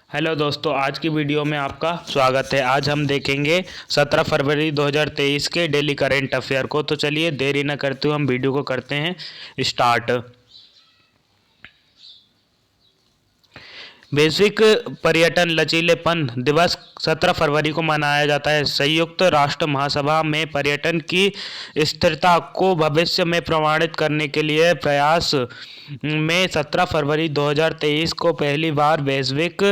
Hello दोस्तों, आज की वीडियो में आपका स्वागत है। आज हम देखेंगे 17 फरवरी 2023 के डेली करेंट अफेयर को। तो चलिए देरी न करते हुए हम वीडियो को करते हैं स्टार्ट। वैश्विक पर्यटन लचीलेपन दिवस 17 फरवरी को मनाया जाता है। संयुक्त राष्ट्र महासभा में पर्यटन की स्थिरता को भविष्य में प्रमाणित करने के लिए प्रयास में 17 फरवरी 2023 को पहली बार वैश्विक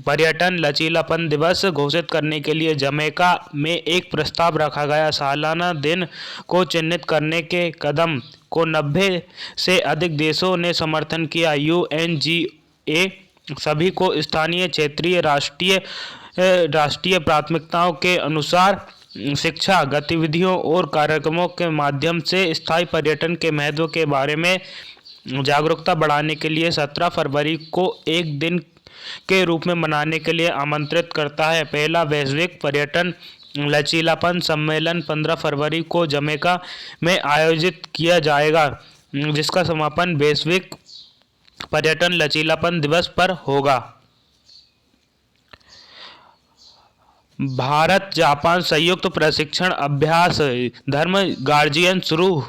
पर्यटन लचीलापन दिवस घोषित करने के लिए जमैका में एक प्रस्ताव रखा गया। सालाना दिन को चिन्हित करने के कदम को 90 से अधिक देशों ने समर्थन किया। UNGA सभी को स्थानीय, क्षेत्रीय, राष्ट्रीय प्राथमिकताओं के अनुसार शिक्षा गतिविधियों और कार्यक्रमों के माध्यम से स्थायी पर्यटन के महत्व के बारे में जागरूकता बढ़ाने के लिए 17 फरवरी को एक दिन के रूप में मनाने के लिए आमंत्रित करता है। पहला वैश्विक पर्यटन लचीलापन सम्मेलन 15 फरवरी को जमैका में आयोजित किया जाएगा, जिसका समापन वैश्विक पर्यटन लचीलापन दिवस पर होगा। भारत जापान संयुक्त प्रशिक्षण अभ्यास धर्म गार्जियन शुरू।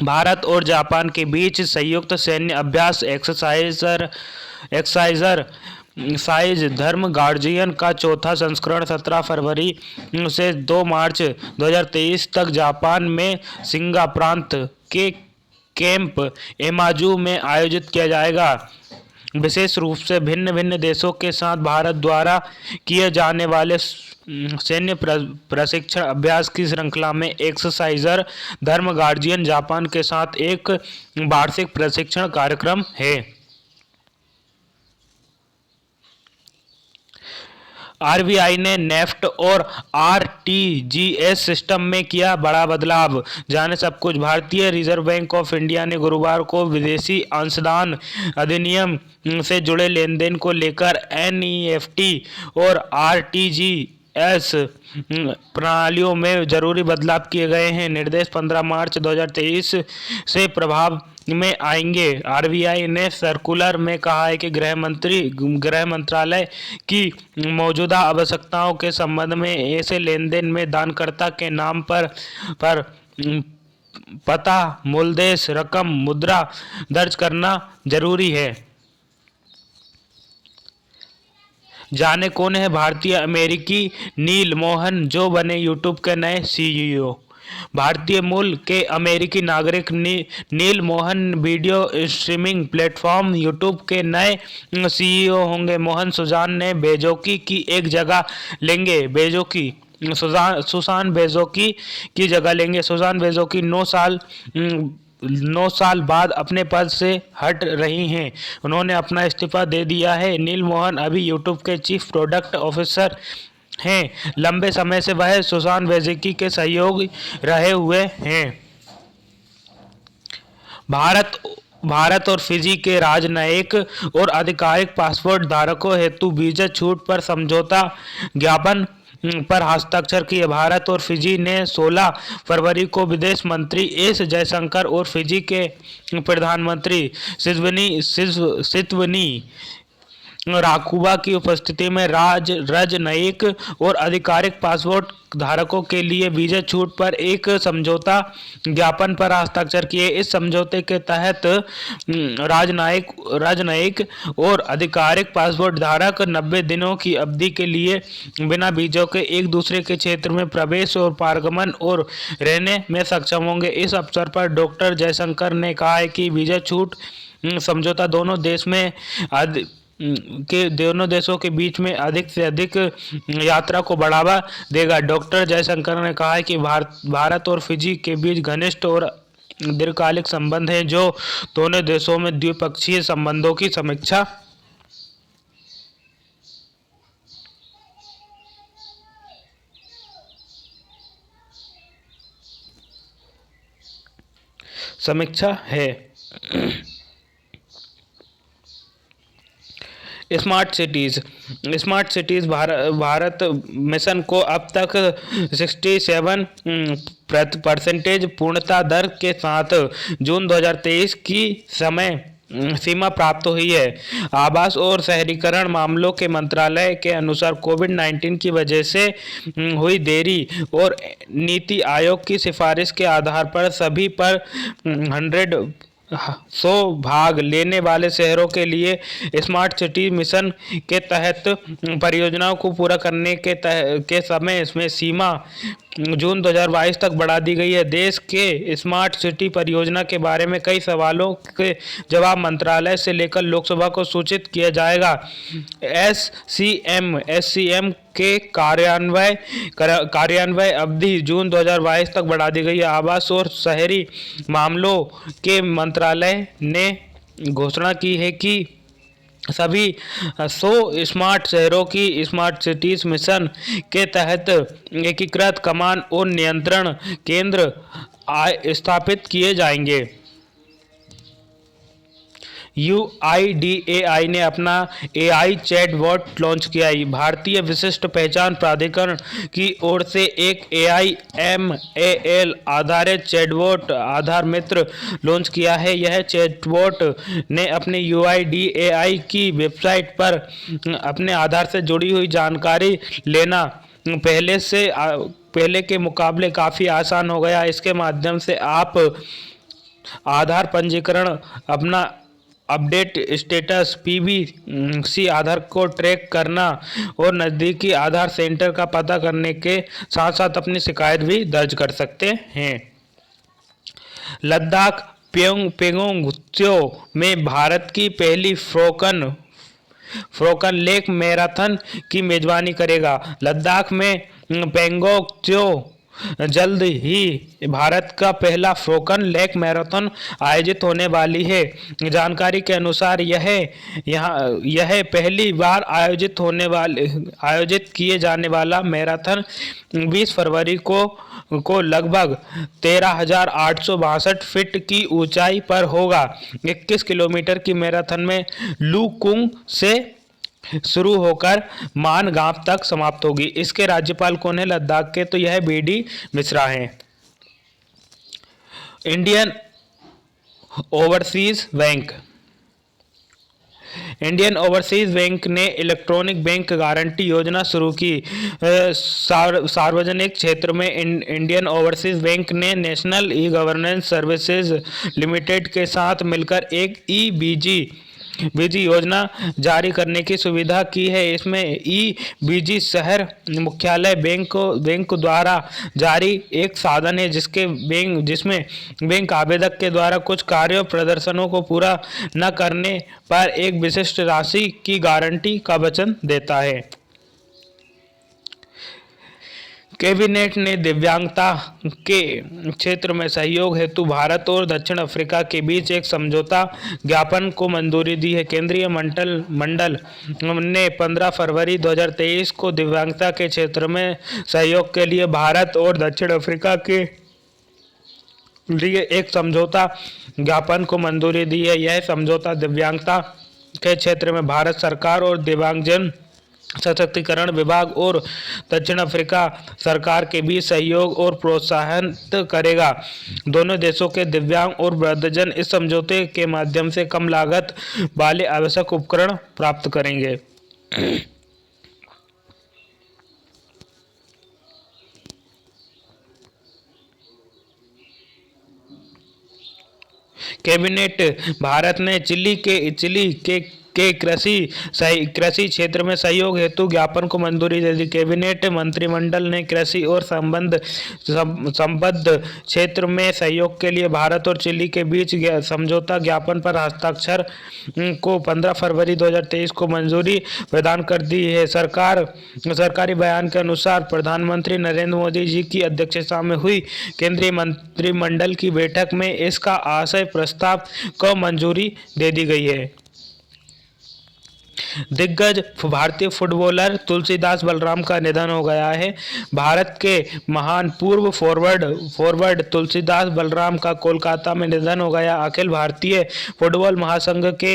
भारत और जापान के बीच संयुक्त सैन्य अभ्यास एक्सरसाइज धर्म गार्जियन का चौथा संस्करण 17 फरवरी से 2 मार्च 2023 तक जापान में शिंगा प्रांत के कैंप एमाजू में आयोजित किया जाएगा। विशेष रूप से भिन्न भिन्न देशों के साथ भारत द्वारा किए जाने वाले सैन्य प्रशिक्षण अभ्यास की श्रृंखला में एक्सरसाइजर धर्म गार्जियन जापान के साथ एक वार्षिक प्रशिक्षण कार्यक्रम है। RBI ने नेफ्ट और RTGS सिस्टम में किया बड़ा बदलाव। जाने सब कुछ। भारतीय रिजर्व बैंक ऑफ इंडिया ने गुरुवार को विदेशी अंशदान अधिनियम से जुड़े लेन देन को लेकर NEFT और RTGS प्रणालियों में जरूरी बदलाव किए गए हैं। निर्देश 15 मार्च 2023 से प्रभाव में आएंगे। RBI ने सर्कुलर में कहा है कि गृह मंत्रालय की मौजूदा आवश्यकताओं के संबंध में ऐसे लेन देन में दानकर्ता के नाम पर पता, मूलदेश, रकम, मुद्रा दर्ज करना जरूरी है। जाने कौन है भारतीय अमेरिकी नील मोहन, जो बने यूट्यूब के नए CEO। भारतीय मूल के अमेरिकी नागरिक Neel Mohan video streaming platform YouTube के नए CEO होंगे। मोहन सुजान ने बेजोकी की एक जगह लेंगे। सुसान बेजोकी की जगह लेंगे। सुसान बेजोकी 9 साल बाद अपने पद से हट रही हैं। उन्होंने अपना इस्तीफा दे दिया है। नील मोहन अभी यूट्यूब के चीफ प्रोडक्ट ऑफिसर हैं। लंबे समय से वह सुसान बेजोकी के सहयोगी रहे हुए हैं। भारत और फिजी के राजनयिक और आधिकारिक पासपोर्ट धारकों हेतु वीजा छूट पर समझौता ज्ञापन पर हस्ताक्षर किए। भारत और फिजी ने 16 फरवरी को विदेश मंत्री एस जयशंकर और फिजी के प्रधानमंत्री सितवनी राकुबा की उपस्थिति में राजनयिक और आधिकारिक पासपोर्ट धारकों के लिए वीजा छूट पर एक समझौता ज्ञापन पर हस्ताक्षर किए। इस समझौते के तहत राजनयिक और आधिकारिक पासपोर्ट धारक 90 दिनों की अवधि के लिए बिना वीजा के एक दूसरे के क्षेत्र में प्रवेश और पारगमन और रहने में सक्षम होंगे। इस अवसर पर डॉक्टर जयशंकर ने कहा है कि वीजा छूट समझौता दोनों देशों के बीच में अधिक से अधिक यात्रा को बढ़ावा देगा। डॉक्टर जयशंकर ने कहा है कि भारत और फिजी के बीच घनिष्ठ और दीर्घकालिक संबंध हैं, जो दोनों देशों में द्विपक्षीय संबंधों की समीक्षा है। स्मार्ट सिटीज भारत मिशन को अब तक 67% पूर्णता दर के साथ जून 2023 की समय सीमा प्राप्त हुई है। आवास और शहरीकरण मामलों के मंत्रालय के अनुसार कोविड-19 की वजह से हुई देरी और नीति आयोग की सिफारिश के आधार पर सभी पर 100 भाग लेने वाले शहरों के लिए स्मार्ट सिटी मिशन के तहत परियोजनाओं को पूरा करने के समय इसमें सीमा जून 2022 तक बढ़ा दी गई है। देश के स्मार्ट सिटी परियोजना के बारे में कई सवालों के जवाब मंत्रालय से लेकर लोकसभा को सूचित किया जाएगा। एससीएम के कार्यान्वय अवधि जून 2022 तक बढ़ा दी गई है। आवास और शहरी मामलों के मंत्रालय ने घोषणा की है कि सभी 100 स्मार्ट शहरों की स्मार्ट सिटीज मिशन के तहत एकीकृत कमान और नियंत्रण केंद्र स्थापित किए जाएंगे। UIDAI ने अपना AI चैटबॉट लॉन्च किया है। भारतीय विशिष्ट पहचान प्राधिकरण की ओर से एक AI/ML आधारित चैटबॉट आधार मित्र लॉन्च किया है। यह चैटबॉट ने अपने UIDAI की वेबसाइट पर अपने आधार से जुड़ी हुई जानकारी लेना पहले के मुकाबले काफ़ी आसान हो गया। इसके माध्यम से आप आधार पंजीकरण, अपना अपडेट स्टेटस, PVC आधार को ट्रैक करना और नज़दीकी आधार सेंटर का पता करने के साथ साथ अपनी शिकायत भी दर्ज कर सकते हैं। लद्दाख पेंगोंग त्सो में भारत की पहली फ्रोकन लेक मैराथन की मेजबानी करेगा। लद्दाख में पेंगोंग त्सो जल्द ही भारत का पहला फ्रोकन लेक मैराथन आयोजित होने वाली है। जानकारी के अनुसार यह पहली बार आयोजित किए जाने वाला मैराथन 20 फरवरी को लगभग 13,862 फीट की ऊंचाई पर होगा। 21 किलोमीटर की मैराथन में लुकुंग से शुरू होकर मान गांव तक समाप्त होगी। इसके राज्यपाल कौन है लद्दाख के? तो यह BD मिश्रा हैं। इंडियन ओवरसीज बैंक ने इलेक्ट्रॉनिक बैंक गारंटी योजना शुरू की। सार्वजनिक क्षेत्र में इंडियन ओवरसीज बैंक ने national e governance services limited के साथ मिलकर एक EBG योजना जारी करने की सुविधा की है। इसमें EBG शहर मुख्यालय बैंक द्वारा जारी एक साधन है जिसमें बैंक आवेदक के द्वारा कुछ कार्यों प्रदर्शनों को पूरा न करने पर एक विशिष्ट राशि की गारंटी का वचन देता है। कैबिनेट ने दिव्यांगता के क्षेत्र में सहयोग हेतु भारत और दक्षिण अफ्रीका के बीच एक समझौता ज्ञापन को मंजूरी दी है। केंद्रीय मंडल ने 15 फरवरी 2023 को दिव्यांगता के क्षेत्र में सहयोग के लिए भारत और दक्षिण अफ्रीका के लिए एक समझौता ज्ञापन को मंजूरी दी है। यह समझौता दिव्यांगता के क्षेत्र में भारत सरकार और दिव्यांगजन सशक्तिकरण विभाग और दक्षिण अफ्रीका सरकार के बीच सहयोग और प्रोत्साहित करेगा। दोनों देशों के दिव्यांग और वृद्धजन इस समझौते के माध्यम से कम लागत वाले आवश्यक उपकरण प्राप्त करेंगे। कैबिनेट भारत ने चिली के कृषि क्षेत्र में सहयोग हेतु ज्ञापन को मंजूरी दे दी। कैबिनेट मंत्रिमंडल ने कृषि और संबद्ध क्षेत्र में सहयोग के लिए भारत और चिली के बीच समझौता ज्ञापन पर हस्ताक्षर को 15 फरवरी 2023 को मंजूरी प्रदान कर दी है। सरकारी बयान के अनुसार प्रधानमंत्री नरेंद्र मोदी जी की अध्यक्षता में हुई केंद्रीय मंत्रिमंडल की बैठक में इसका आशय प्रस्ताव को मंजूरी दे दी गई है। दिग्गज भारतीय फुटबॉलर तुलसीदास बलराम का निधन हो गया है। भारत के महान पूर्व फॉरवर्ड तुलसीदास बलराम का कोलकाता में निधन हो गया। अखिल भारतीय फुटबॉल महासंघ के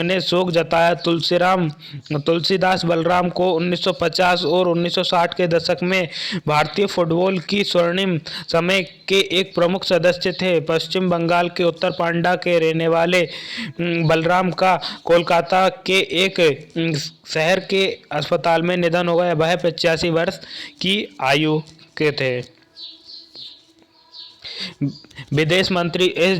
ने शोक जताया। तुलसीदास बलराम को 1950 और 1960 के दशक में भारतीय फुटबॉल की स्वर्णिम समय के एक प्रमुख सदस्य थे। पश्चिम बंगाल के उत्तर पांडा के रहने वाले बलराम का कोलकाता के एक शहर के अस्पताल में निधन हो गया। वह 85 वर्ष की आयु के थे। विदेश मंत्री एस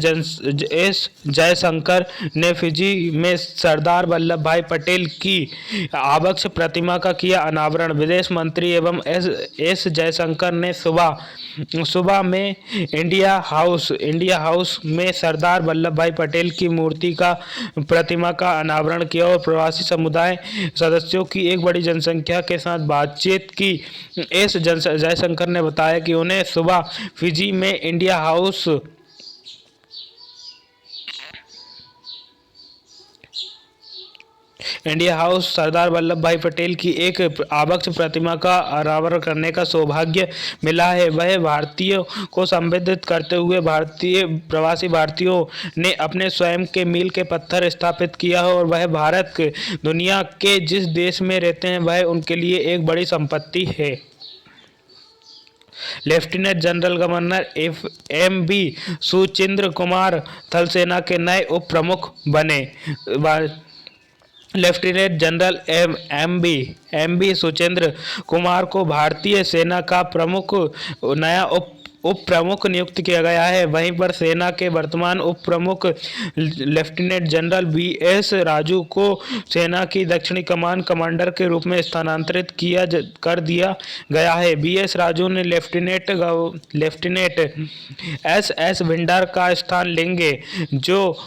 जयशंकर ने फिजी में सरदार वल्लभ भाई पटेल की आबक्ष प्रतिमा का किया अनावरण। विदेश मंत्री एवं एस जयशंकर ने सुबह में इंडिया हाउस में सरदार वल्लभ भाई पटेल की मूर्ति का प्रतिमा का अनावरण किया और प्रवासी समुदाय सदस्यों की एक बड़ी जनसंख्या के साथ बातचीत की। एस जयशंकर ने बताया कि उन्हें सुबह फिजी में इंडिया हाउस सरदार वल्लभ भाई पटेल की एक आबक्ष प्रतिमा का अनावरण करने का सौभाग्य मिला है। वह भारतीयों को संबोधित करते हुए प्रवासी भारतीयों ने अपने स्वयं के मील के पत्थर स्थापित किया है और वह भारत दुनिया के जिस देश में रहते हैं वह उनके लिए एक बड़ी संपत्ति है। Lieutenant general governor M B. Suchendra Kumar थल सेना के नए उप प्रमुख बने। Lieutenant general M B. Suchendra Kumar को भारतीय सेना का नया उप प्रमुख नियुक्त किया गया है। वहीं पर सेना के वर्तमान उप प्रमुख लेफ्टिनेंट जनरल बी.एस. राजू को सेना की दक्षिणी कमान कमांडर के रूप में स्थानांतरित कर दिया गया है। बी.एस. राजू ने लेफ्टिनेंट एस.एस. भिंडार का स्थान लेंगे, जो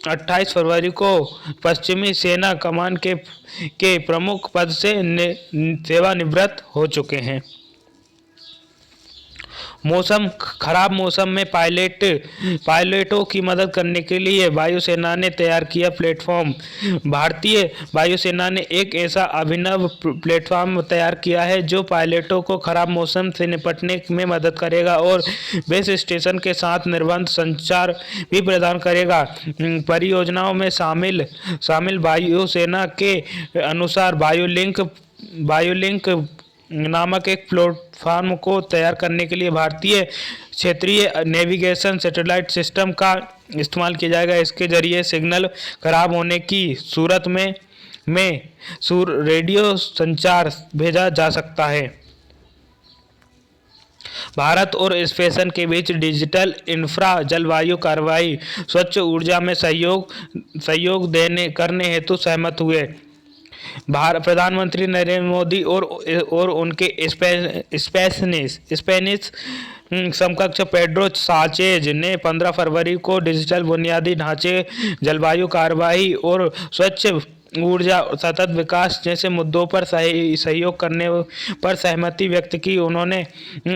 28 फरवरी को पश्चिमी सेना कमान के प्रमुख पद से सेवानिवृत्त हो चुके हैं। खराब मौसम में पायलटों की मदद करने के लिए वायुसेना ने तैयार किया प्लेटफॉर्म। भारतीय वायुसेना ने एक ऐसा अभिनव प्लेटफॉर्म तैयार किया है जो पायलटों को खराब मौसम से निपटने में मदद करेगा और बेस स्टेशन के साथ निर्बाध संचार भी प्रदान करेगा। परियोजनाओं में शामिल वायुसेना के अनुसार वायुलिंक नामक एक प्लेटफॉर्म को तैयार करने के लिए भारतीय क्षेत्रीय नेविगेशन सैटेलाइट सिस्टम का इस्तेमाल किया जाएगा। इसके जरिए सिग्नल खराब होने की सूरत में रेडियो संचार भेजा जा सकता है। भारत और स्पेन के बीच डिजिटल इंफ्रा जलवायु कार्रवाई स्वच्छ ऊर्जा में सहयोग करने हेतु सहमत हुए। प्रधानमंत्री नरेंद्र मोदी और उनके स्पेनिश समकक्ष पेड्रो साnchez ने 15 फरवरी को डिजिटल बुनियादी ढांचे, जलवायु कार्रवाई और स्वच्छ ऊर्जा सतत विकास जैसे मुद्दों पर सहयोग करने पर सहमति व्यक्त की। उन्होंने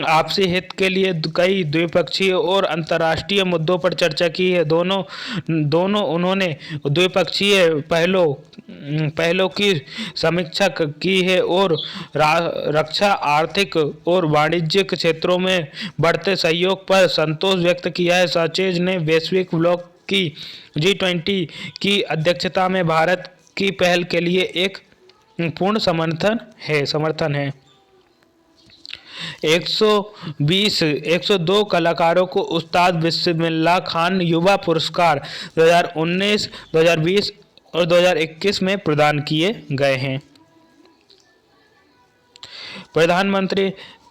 आपसी हित के लिए कई द्विपक्षीय और अंतर्राष्ट्रीय मुद्दों पर चर्चा की है। उन्होंने द्विपक्षीय पहलों की समीक्षा की है और रक्षा, आर्थिक और वाणिज्यिक क्षेत्रों में बढ़ते सहयोग पर संतोष व्यक्त किया है। साnchez ने वैश्विक ब्लॉक की G20 की अध्यक्षता में भारत की पहल के लिए एक पूर्ण समर्थन है। 102 कलाकारों को उस्ताद बिस्मिल्लाह खान युवा पुरस्कार 2019, 2020 और 2021 में प्रदान किए गए हैं।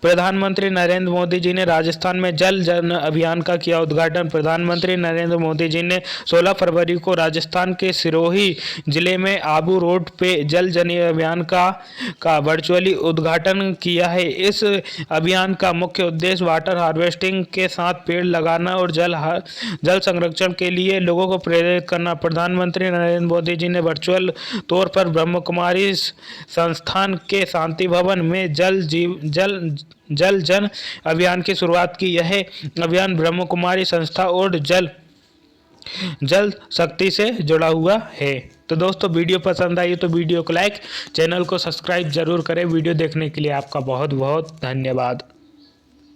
प्रधानमंत्री नरेंद्र मोदी जी ने राजस्थान में जल जन अभियान का किया उद्घाटन। प्रधानमंत्री नरेंद्र मोदी जी ने 16 फरवरी को राजस्थान के सिरोही जिले में आबू रोड पे जल जन अभियान का वर्चुअली उद्घाटन किया है। इस अभियान का मुख्य उद्देश्य वाटर हार्वेस्टिंग के साथ पेड़ लगाना और जल संरक्षण के लिए लोगों को प्रेरित करना। प्रधानमंत्री नरेंद्र मोदी जी ने वर्चुअल तौर पर ब्रह्म कुमारी संस्थान के शांति भवन में जल जन अभियान की शुरुआत की। यह अभियान ब्रह्म कुमारी संस्था और जल जल शक्ति से जुड़ा हुआ है। तो दोस्तों वीडियो पसंद आई तो वीडियो को लाइक, चैनल को सब्सक्राइब जरूर करें। वीडियो देखने के लिए आपका बहुत बहुत धन्यवाद।